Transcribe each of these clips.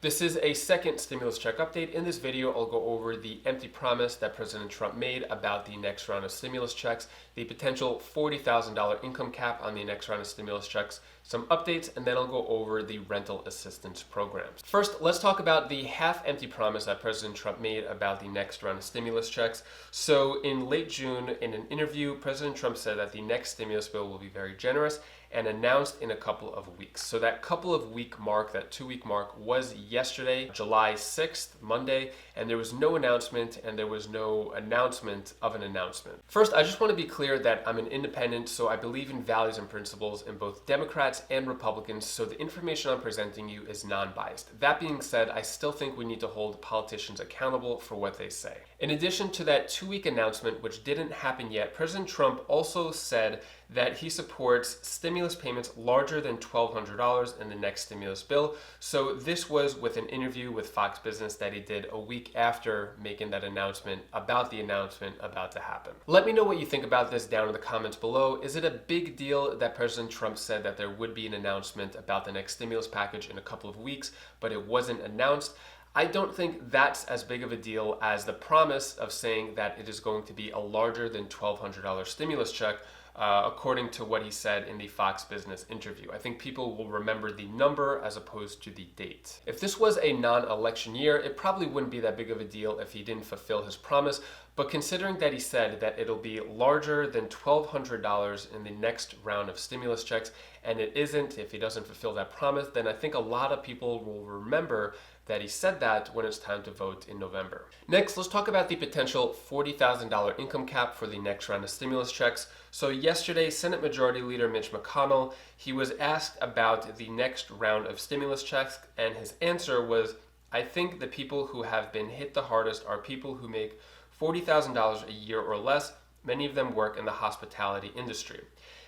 This is a second stimulus check update. In this video, I'll go over the empty promise that President Trump made about the next round of stimulus checks, the potential $40,000 income cap on the next round of stimulus checks, some updates, and then I'll go over the rental assistance programs. First, let's talk about the half-empty promise that President Trump made about the next round of stimulus checks. So in late June, in an interview, President Trump said that the next stimulus bill will be very generous and announced in a couple of weeks. So that couple of week mark, that 2-week mark, was yesterday, July 6th, Monday, and there was no announcement and there was no announcement of an announcement. First, I just want to be clear that I'm an independent, so I believe in values and principles in both Democrats and Republicans, so the information I'm presenting you is non-biased. That being said, I still think we need to hold politicians accountable for what they say. In addition to that 2-week announcement, which didn't happen yet, President Trump also said that he supports stimulus payments larger than $1,200 in the next stimulus bill. So this was with an interview with Fox Business that he did a week after making that announcement about the announcement about to happen. Let me know what you think about this down in the comments below. Is it a big deal that President Trump said that there would be an announcement about the next stimulus package in a couple of weeks, but it wasn't announced? I don't think that's as big of a deal as the promise of saying that it is going to be a larger than $1,200 stimulus check, according to what he said in the Fox Business interview. I think people will remember the number as opposed to the date. If this was a non-election year, it probably wouldn't be that big of a deal if he didn't fulfill his promise, but considering that he said that it'll be larger than $1,200 in the next round of stimulus checks, and it isn't if he doesn't fulfill that promise, then I think a lot of people will remember that he said that when it's time to vote in November. Next, let's talk about the potential $40,000 income cap for the next round of stimulus checks. So yesterday, Senate Majority Leader Mitch McConnell, he was asked about the next round of stimulus checks, and his answer was, I think the people who have been hit the hardest are people who make $40,000 a year or less. Many of them work in the hospitality industry.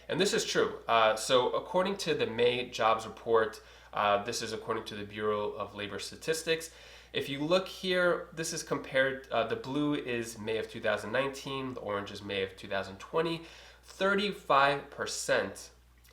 And this is true. So according to the May jobs report, this is according to the Bureau of Labor Statistics. If you look here, this is compared, the blue is May of 2019, the orange is May of 2020, 35%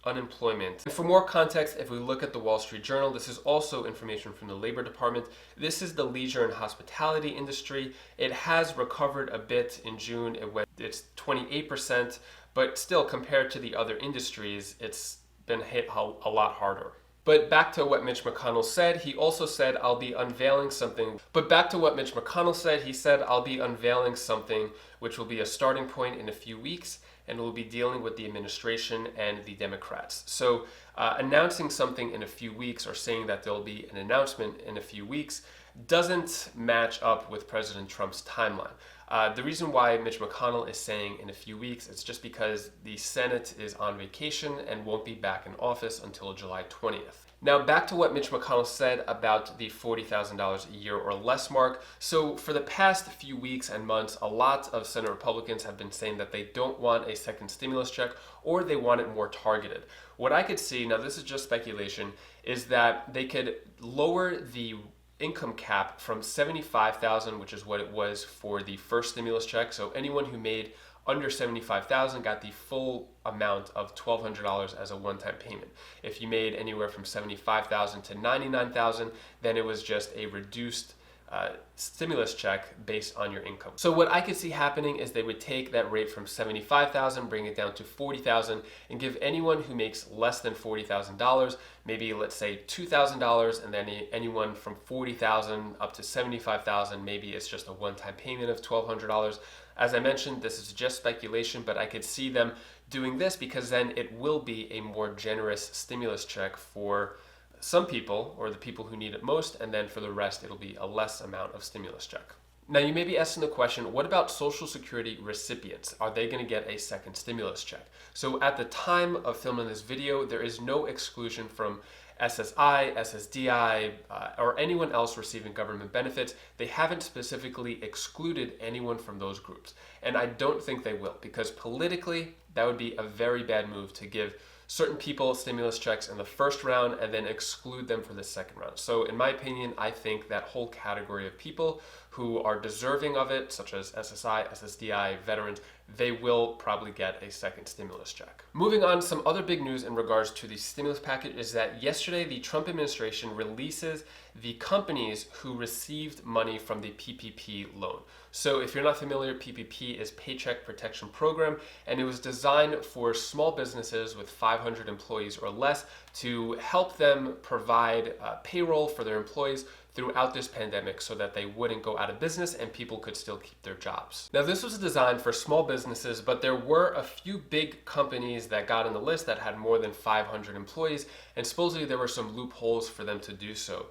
unemployment. And for more context, if we look at the Wall Street Journal, this is also information from the Labor Department. This is the leisure and hospitality industry. It has recovered a bit in June. It's 28%, but still compared to the other industries, it's been hit a lot harder. But back to what Mitch McConnell said, he also said, I'll be unveiling something. He said, I'll be unveiling something which will be a starting point in a few weeks, and we'll be dealing with the administration and the Democrats. So announcing something in a few weeks or saying that there'll be an announcement in a few weeks doesn't match up with President Trump's timeline. The reason why Mitch McConnell is saying in a few weeks, it's just because the Senate is on vacation and won't be back in office until July 20th. Now back to what Mitch McConnell said about the $40,000 a year or less mark. So for the past few weeks and months, a lot of Senate Republicans have been saying that they don't want a second stimulus check or they want it more targeted. What I could see, now this is just speculation, is that they could lower the income cap from $75,000, which is what it was for the first stimulus check. So anyone who made under $75,000 got the full amount of $1,200 as a one-time payment. If you made anywhere from $75,000 to $99,000, then it was just a reduced stimulus check based on your income. So what I could see happening is they would take that rate from $75,000, bring it down to $40,000, and give anyone who makes less than $40,000, maybe let's say $2,000, and then anyone from $40,000 up to $75,000, maybe it's just a one-time payment of $1,200. As I mentioned, this is just speculation, but I could see them doing this because then it will be a more generous stimulus check for some people, or the people who need it most, and then for the rest, it'll be a less amount of stimulus check. Now, you may be asking the question, what about Social Security recipients? Are they going to get a second stimulus check? So at the time of filming this video, there is no exclusion from SSI, SSDI, or anyone else receiving government benefits. They haven't specifically excluded anyone from those groups. And I don't think they will, because politically, that would be a very bad move to give certain people stimulus checks in the first round and then exclude them for the second round. So in my opinion, I think that whole category of people who are deserving of it, such as SSI, SSDI, veterans, they will probably get a second stimulus check. Moving on, some other big news in regards to the stimulus package is that yesterday the Trump administration releases the companies who received money from the PPP loan. So if you're not familiar, PPP is Paycheck Protection Program, and it was designed for small businesses with 500 employees or less to help them provide payroll for their employees throughout this pandemic so that they wouldn't go out of business and people could still keep their jobs. Now, this was designed for small businesses, but there were a few big companies that got on the list that had more than 500 employees, and supposedly there were some loopholes for them to do so.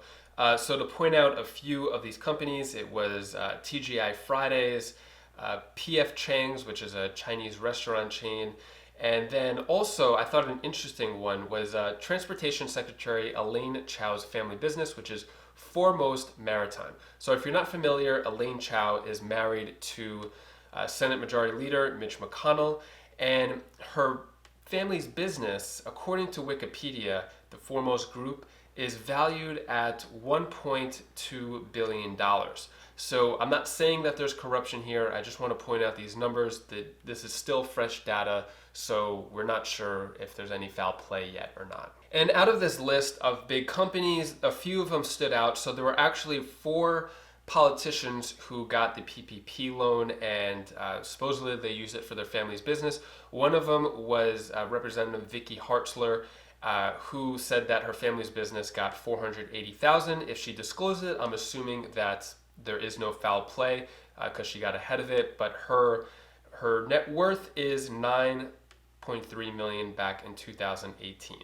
So to point out a few of these companies, it was TGI Fridays, PF Chang's, which is a Chinese restaurant chain, and then also I thought an interesting one was Transportation Secretary Elaine Chao's family business, which is Foremost Maritime. So if you're not familiar, Elaine Chao is married to Senate Majority Leader Mitch McConnell, and her family's business, according to Wikipedia, the Foremost Group, is valued at $1.2 billion. So I'm not saying that there's corruption here. I just want to point out these numbers. That this is still fresh data, so we're not sure if there's any foul play yet or not. And out of this list of big companies, a few of them stood out. So there were actually 4 politicians who got the PPP loan, and supposedly they used it for their family's business. One of them was Representative Vicky Hartzler, who said that her family's business got $480,000. If she disclosed it, I'm assuming that there is no foul play because she got ahead of it, but her net worth is $9.3 million back in 2018.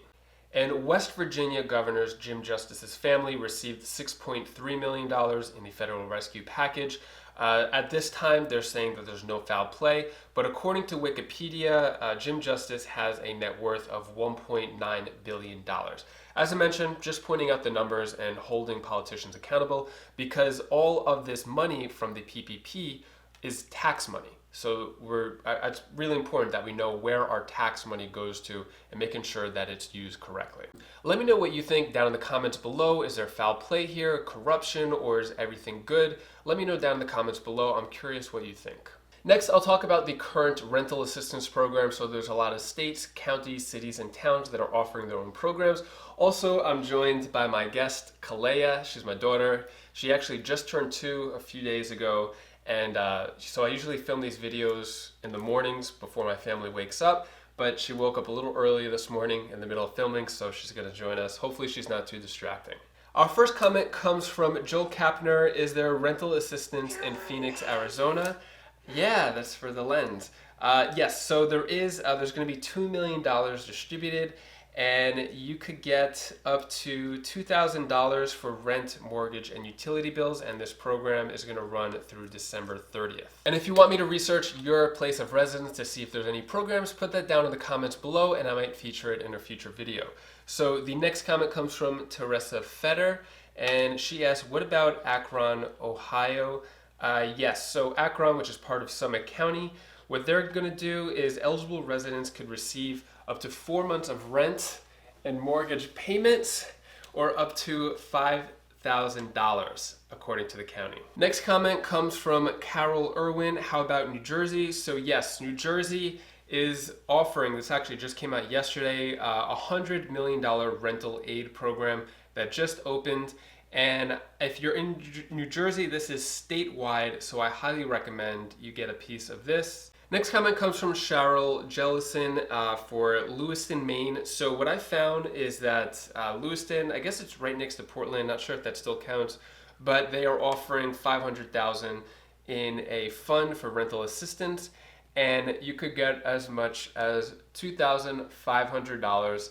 And West Virginia Governor Jim Justice's family received $6.3 million in the federal rescue package. At this time, they're saying that there's no foul play, but according to Wikipedia, Jim Justice has a net worth of $1.9 billion. As I mentioned, just pointing out the numbers and holding politicians accountable, because all of this money from the PPP is tax money. So it's really important that we know where our tax money goes to and making sure that it's used correctly. Let me know what you think down in the comments below. Is there foul play here, corruption, or is everything good? Let me know down in the comments below. I'm curious what you think. Next, I'll talk about the current rental assistance program. So there's a lot of states, counties, cities, and towns that are offering their own programs. Also, I'm joined by my guest, Kalea. She's my daughter. She actually just turned 2 a few days ago. And so I usually film these videos in the mornings before my family wakes up, but she woke up a little early this morning in the middle of filming, so she's going to join us. Hopefully she's not too distracting. Our first comment comes from Joel Kapner. Is there rental assistance in Phoenix, Arizona? Yeah, that's for the lens. Yes, so there's going to be $2 million distributed, and you could get up to $2,000 for rent, mortgage, and utility bills, and this program is going to run through December 30th. And if you want me to research your place of residence to see if there's any programs, put that down in the comments below, and I might feature it in a future video. So the next comment comes from Teresa Feder, and she asks, what about Akron, Ohio? Yes, so Akron, which is part of Summit County, what they're going to do is eligible residents could receive up to 4 months of rent and mortgage payments, or up to $5,000, according to the county. Next comment comes from Carol Irwin. How about New Jersey? So yes, New Jersey is offering, this actually just came out yesterday, a $100 million rental aid program that just opened. And if you're in New Jersey, this is statewide, so I highly recommend you get a piece of this. Next comment comes from Cheryl Jellison for Lewiston, Maine. So what I found is that Lewiston, I guess it's right next to Portland, not sure if that still counts, but they are offering $500,000 in a fund for rental assistance, and you could get as much as $2,500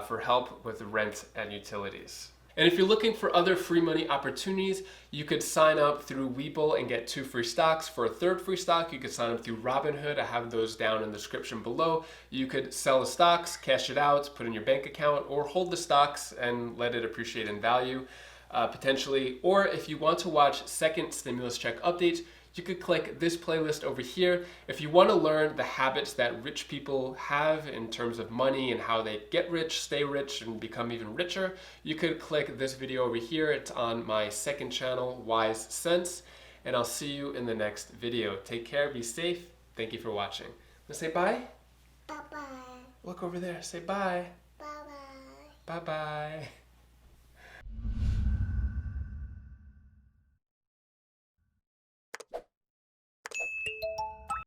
for help with rent and utilities. And if you're looking for other free money opportunities, you could sign up through Webull and get 2 free stocks. For a 3rd free stock, you could sign up through Robinhood. I have those down in the description below. You could sell the stocks, cash it out, put it in your bank account, or hold the stocks and let it appreciate in value, potentially. Or if you want to watch second stimulus check updates, you could click this playlist over here. If you want to learn the habits that rich people have in terms of money and how they get rich, stay rich, and become even richer, you could click this video over here. It's on my 2nd channel, Wise Sense, and I'll see you in the next video. Take care, be safe, Thank you for watching. Wanna say bye? Bye-bye. Look over there. Say bye. Bye-bye. Bye-bye.